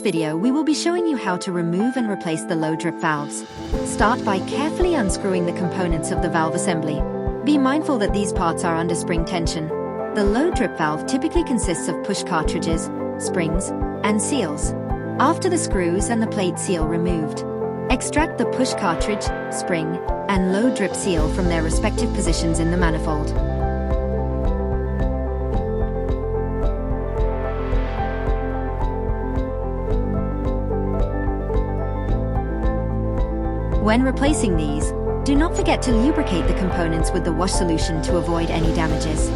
this video we will be showing you how to remove and replace the low drip valves. Start by carefully unscrewing the components of the valve assembly. Be mindful that these parts are under spring tension. The low drip valve typically consists of push cartridges, springs, and seals. After the screws and the plate seal removed, extract the push cartridge, spring, and low drip seal from their respective positions in the manifold. When replacing these, do not forget to lubricate the components with the wash solution to avoid any damages.